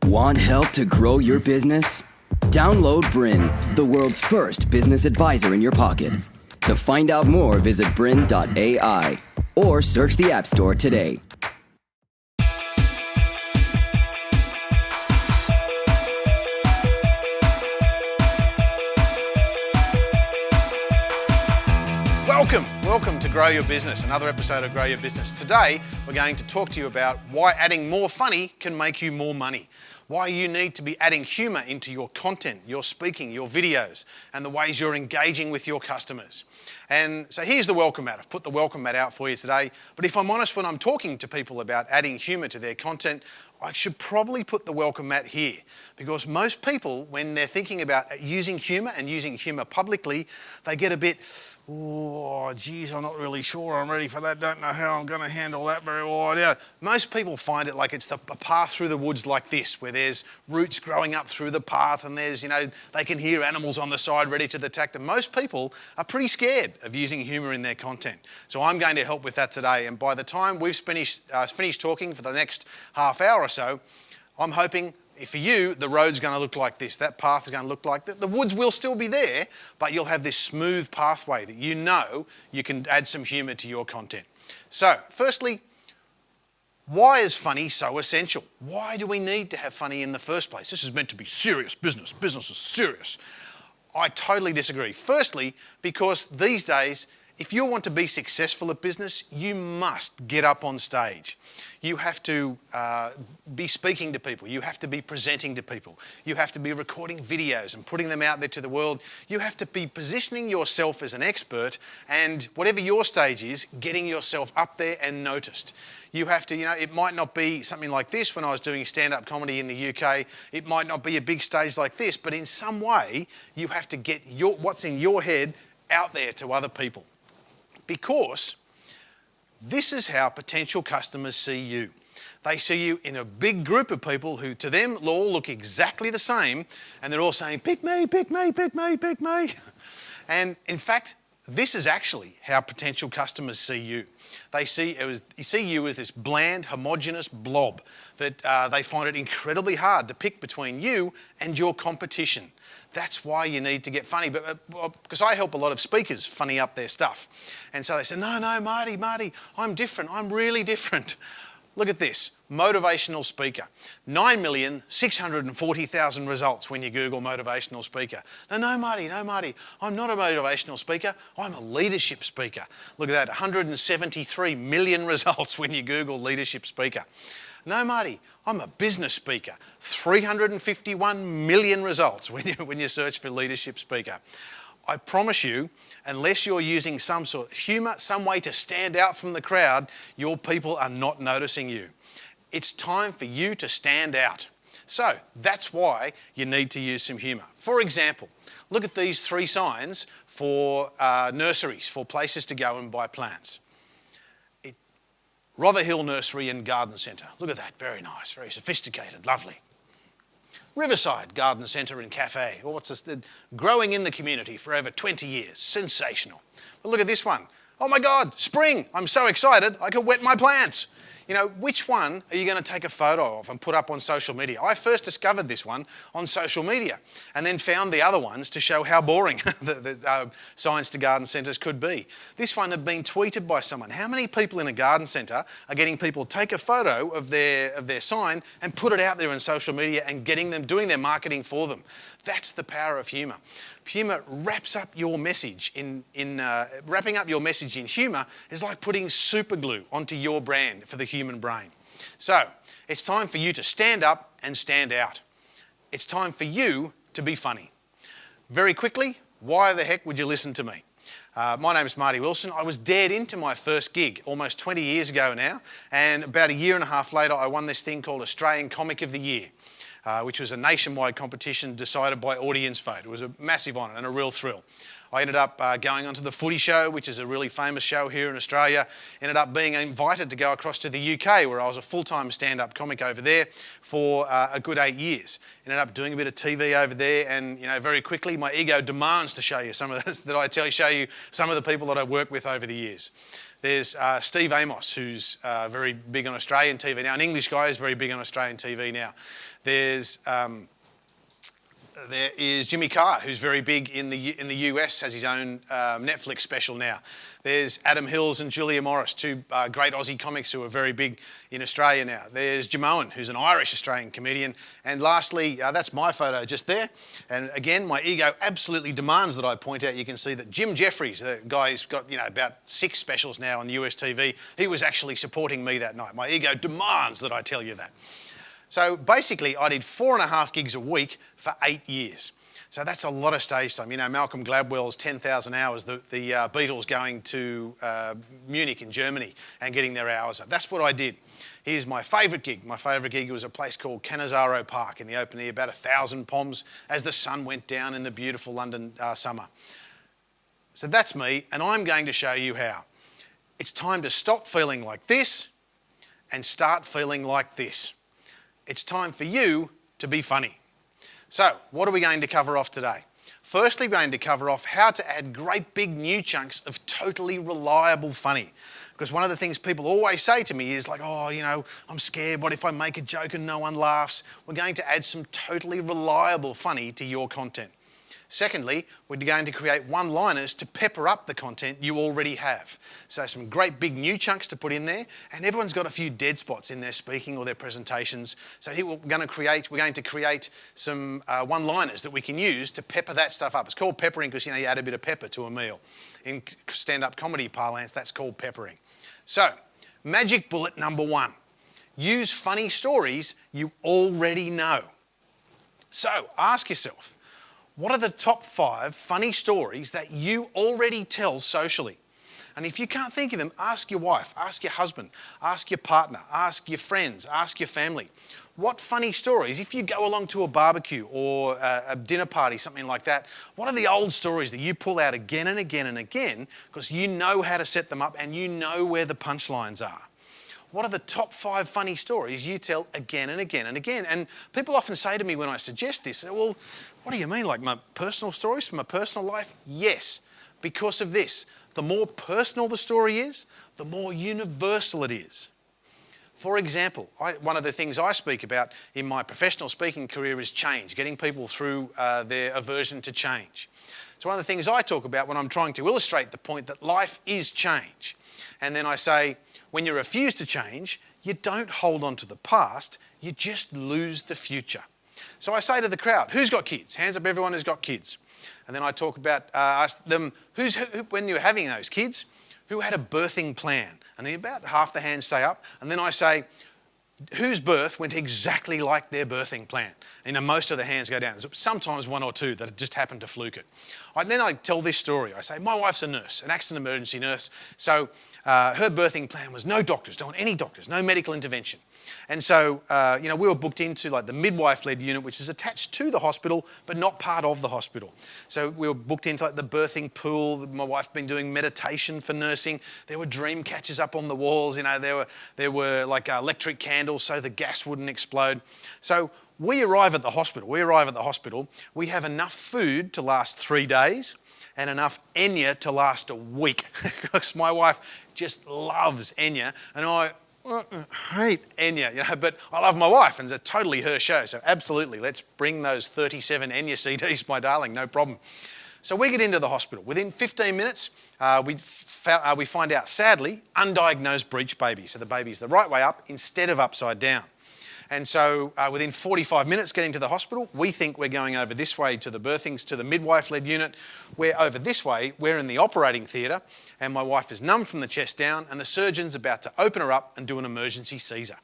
Want help to grow your business? Download BRiN, the world's first business advisor in your pocket. To find out more, visit BRiN.ai or search the App Store today. Welcome to Grow Your Business, another episode of Grow Your Business. Today, we're going to talk to you about why adding more funny can make you more money. Why you need to be adding humour into your content, your speaking, your videos, and the ways you're engaging with your customers. And so here's the welcome mat. I've put the welcome mat out for you today. But if I'm honest, when I'm talking to people about adding humour to their content, I should probably put the welcome mat here, because most people, when they're thinking about using humour and using humour publicly, they get a bit, oh, geez, I'm not really sure I'm ready for that, don't know how I'm going to handle that very well. Yeah. Most people find it like it's a path through the woods like this, where there's roots growing up through the path and there's, they can hear animals on the side ready to attack them. Most people are pretty scared of using humour in their content. So I'm going to help with that today. And by the time we've finished talking for the next half hour or so, I'm hoping for you the road's going to look like this. That path is going to look like that. The woods will still be there, but you'll have this smooth pathway that you know you can add some humour to your content. So, firstly, why is funny so essential? Why do we need to have funny in the first place? This is meant to be serious business. Business is serious. I totally disagree. Firstly, because these days, if you want to be successful at business, you must get up on stage. You have to be speaking to people. You have to be presenting to people. You have to be recording videos and putting them out there to the world. You have to be positioning yourself as an expert, and whatever your stage is, getting yourself up there and noticed. You have to, it might not be something like this when I was doing stand-up comedy in the UK. It might not be a big stage like this, but in some way, you have to get what's in your head out there to other people. Because this is how potential customers see you. They see you in a big group of people who to them all look exactly the same, and they're all saying, pick me, pick me, pick me, pick me. And in fact, this is actually how potential customers see you. They see you as this bland, homogenous blob that they find it incredibly hard to pick between you and your competition. That's why you need to get funny, but because I help a lot of speakers funny up their stuff. And so they say, no, Marty, I'm different. I'm really different. Look at this, motivational speaker. 9,640,000 results when you Google motivational speaker. No, Marty, I'm not a motivational speaker. I'm a leadership speaker. Look at that, 173 million results when you Google leadership speaker. No, Marty, I'm a business speaker. 351 million results when you search for leadership speaker. I promise you, unless you're using some sort of humour, some way to stand out from the crowd, your people are not noticing you. It's time for you to stand out. So that's why you need to use some humour. For example, look at these 3 signs for nurseries, for places to go and buy plants. Rotherhill Nursery and Garden Centre. Look at that, very nice, very sophisticated, lovely. Riverside Garden Centre and Cafe. Or what's this? Growing in the community for over 20 years. Sensational. But look at this one. Oh my God, spring. I'm so excited I could wet my plants. Which one are you going to take a photo of and put up on social media? I first discovered this one on social media and then found the other ones to show how boring the signs to garden centres could be. This one had been tweeted by someone. How many people in a garden centre are getting people to take a photo of their sign and put it out there on social media and getting them doing their marketing for them? That's the power of humour. Humour wraps up your message wrapping up your message in humour is like putting super glue onto your brand for the human brain. So it's time for you to stand up and stand out. It's time for you to be funny. Very quickly, why the heck would you listen to me? My name is Marty Wilson. I was dared into my first gig almost 20 years ago now, and about a year and a half later I won this thing called Australian Comic of the Year. Which was a nationwide competition decided by audience vote. It was a massive honour and a real thrill. I ended up going onto the Footy Show, which is a really famous show here in Australia. Ended up being invited to go across to the UK, where I was a full-time stand-up comic over there for a good 8 years. Ended up doing a bit of TV over there, and very quickly my ego demands to show you show you some of the people that I've worked with over the years. There's Steve Amos, who's very big on Australian TV now. An English guy who's very big on Australian TV now. There is Jimmy Carr, who's very big in the US, has his own Netflix special now. There's Adam Hills and Julia Morris, two great Aussie comics who are very big in Australia now. There's Jamoan, who's an Irish-Australian comedian. And lastly, that's my photo just there. And again, my ego absolutely demands that I point out, you can see that Jim Jeffries, the guy who's got about 6 specials now on US TV, he was actually supporting me that night. My ego demands that I tell you that. So basically, I did 4.5 gigs a week for 8 years. So that's a lot of stage time. Malcolm Gladwell's 10,000 hours, the Beatles going to Munich in Germany and getting their hours up. That's what I did. Here's my favourite gig. My favourite gig was a place called Cannizzaro Park in the open air, about 1,000 poms as the sun went down in the beautiful London summer. So that's me, and I'm going to show you how. It's time to stop feeling like this and start feeling like this. It's time for you to be funny. So, what are we going to cover off today? Firstly, we're going to cover off how to add great big new chunks of totally reliable funny. Because one of the things people always say to me is like, I'm scared, what if I make a joke and no one laughs? We're going to add some totally reliable funny to your content. Secondly, we're going to create one-liners to pepper up the content you already have. So some great big new chunks to put in there, and everyone's got a few dead spots in their speaking or their presentations. So here we're going to create some one-liners that we can use to pepper that stuff up. It's called peppering because you add a bit of pepper to a meal. In stand-up comedy parlance, that's called peppering. So, magic bullet number 1. Use funny stories you already know. So, ask yourself, what are the top 5 funny stories that you already tell socially? And if you can't think of them, ask your wife, ask your husband, ask your partner, ask your friends, ask your family. What funny stories, if you go along to a barbecue or a dinner party, something like that, what are the old stories that you pull out again and again and again because you know how to set them up and you know where the punchlines are? What are the top 5 funny stories you tell again and again and again? And people often say to me when I suggest this, well, what do you mean, like my personal stories from my personal life? Yes, because of this. The more personal the story is, the more universal it is. For example, one of the things I speak about in my professional speaking career is change, getting people through their aversion to change. So one of the things I talk about when I'm trying to illustrate the point that life is change. And then I say, when you refuse to change, you don't hold on to the past, you just lose the future. So I say to the crowd, who's got kids? Hands up everyone who's got kids. And then I talk about, ask them, when you're having those kids, who had a birthing plan? And then about half the hands stay up. And then I say, whose birth went exactly like their birthing plan? And most of the hands go down. There's sometimes 1 or 2 that just happen to fluke it. And then I tell this story. I say, my wife's a nurse, an accident emergency nurse. So her birthing plan was no doctors, don't want any doctors, no medical intervention. And so, we were booked into like the midwife-led unit, which is attached to the hospital, but not part of the hospital. So we were booked into like the birthing pool. My wife had been doing meditation for nursing. There were dream catchers up on the walls. There were like electric candles so the gas wouldn't explode. So we arrive at the hospital. We have enough food to last 3 days and enough Enya to last a week. Because my wife just loves Enya, and I hate Enya, but I love my wife, and it's totally her show. So absolutely, let's bring those 37 Enya CDs, my darling, no problem. So we get into the hospital. Within 15 minutes, we find out, sadly, undiagnosed breech baby. So the baby's the right way up instead of upside down. And so within 45 minutes getting to the hospital, we think we're going over this way to the birthings, to the midwife-led unit. We're over this way, we're in the operating theatre, and my wife is numb from the chest down, and the surgeon's about to open her up and do an emergency Caesar.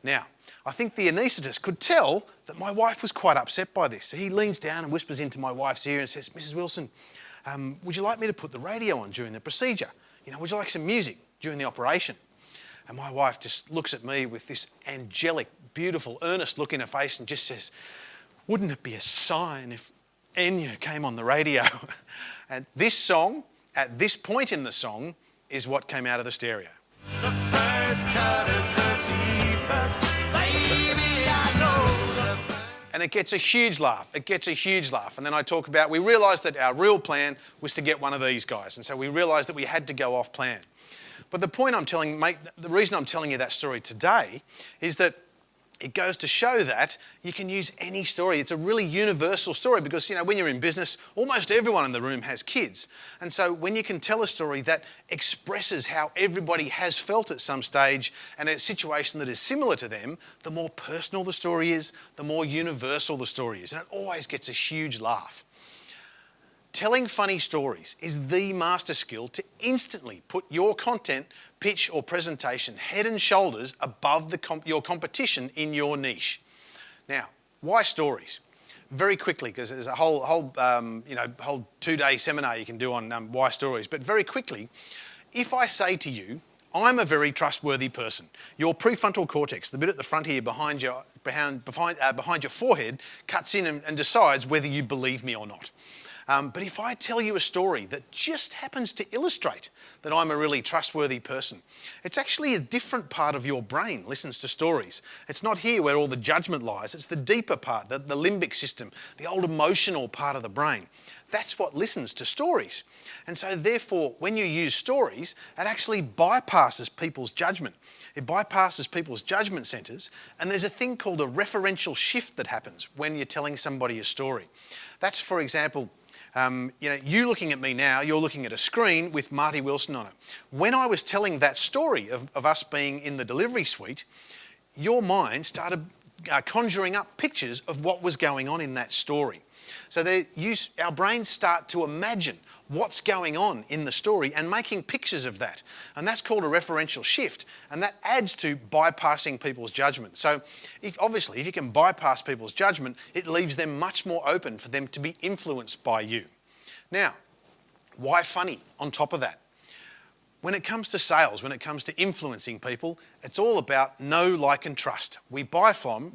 Now, I think the anaesthetist could tell that my wife was quite upset by this. So he leans down and whispers into my wife's ear and says, Mrs. Wilson, would you like me to put the radio on during the procedure? Would you like some music during the operation? And my wife just looks at me with this angelic, beautiful, earnest look in her face and just says, wouldn't it be a sign if Enya came on the radio? And this song, at this point in the song, is what came out of the stereo. The first cut is the deepest, baby, I know. And it gets a huge laugh. And then I talk about, we realised that our real plan was to get one of these guys. And so we realised that we had to go off plan. But the reason I'm telling you that story today is that it goes to show that you can use any story. It's a really universal story because, when you're in business, almost everyone in the room has kids. And so when you can tell a story that expresses how everybody has felt at some stage and a situation that is similar to them, the more personal the story is, the more universal the story is. And it always gets a huge laugh. Telling funny stories is the master skill to instantly put your content, pitch or presentation head and shoulders above your competition in your niche. Now, why stories? Very quickly, because there's a whole 2-day seminar you can do on why stories. But very quickly, if I say to you, I'm a very trustworthy person. Your prefrontal cortex, the bit at the front here behind your forehead, cuts in and decides whether you believe me or not. But if I tell you a story that just happens to illustrate that I'm a really trustworthy person, it's actually a different part of your brain listens to stories. It's not here where all the judgment lies. It's the deeper part, the limbic system, the old emotional part of the brain. That's what listens to stories. And so therefore, when you use stories, it actually bypasses people's judgment. It bypasses people's judgment centres, and there's a thing called a referential shift that happens when you're telling somebody a story. That's, for example, you looking at me now, you're looking at a screen with Marty Wilson on it. When I was telling that story of us being in the delivery suite, your mind started conjuring up pictures of what was going on in that story. So our brains start to imagine what's going on in the story and making pictures of that. And that's called a referential shift. And that adds to bypassing people's judgment. So if you can bypass people's judgment, it leaves them much more open for them to be influenced by you. Now, why funny on top of that? When it comes to sales, when it comes to influencing people, it's all about know, like and trust. We buy from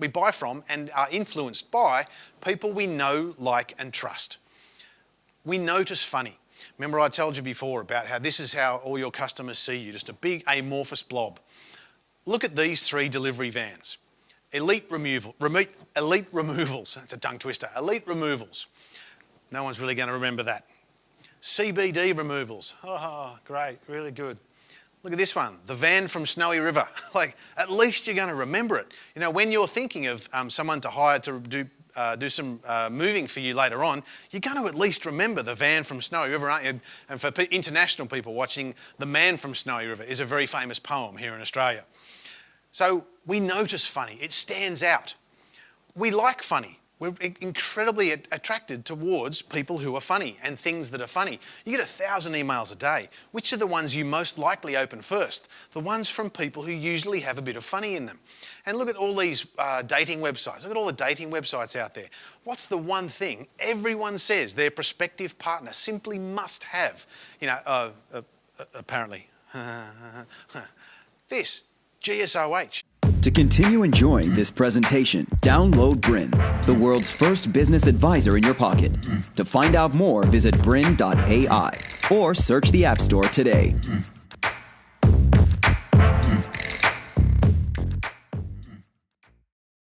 and are influenced by people we know, like and trust. We notice funny. Remember I told you before about how this is how all your customers see you, just a big amorphous blob. Look at these 3 delivery vans. Elite removals. That's a tongue twister. Elite removals. No one's really going to remember that. CBD removals. Oh, great, really good. Look at this one, the van from Snowy River. At least you're going to remember it. When you're thinking of someone to hire to do some moving for you later on, you're going to at least remember the van from Snowy River, aren't you? And for international people watching, The Man from Snowy River is a very famous poem here in Australia. So we notice funny, it stands out. We like funny. We're incredibly attracted towards people who are funny and things that are funny. You get 1,000 emails a day. Which are the ones you most likely open first? The ones from people who usually have a bit of funny in them. And look at all these dating websites. Look at all the dating websites out there. What's the one thing everyone says their prospective partner simply must have? Apparently. This, GSOH. To continue enjoying this presentation, download BRiN, the world's first business advisor in your pocket. To find out more, visit BRiN.ai or search the App Store today.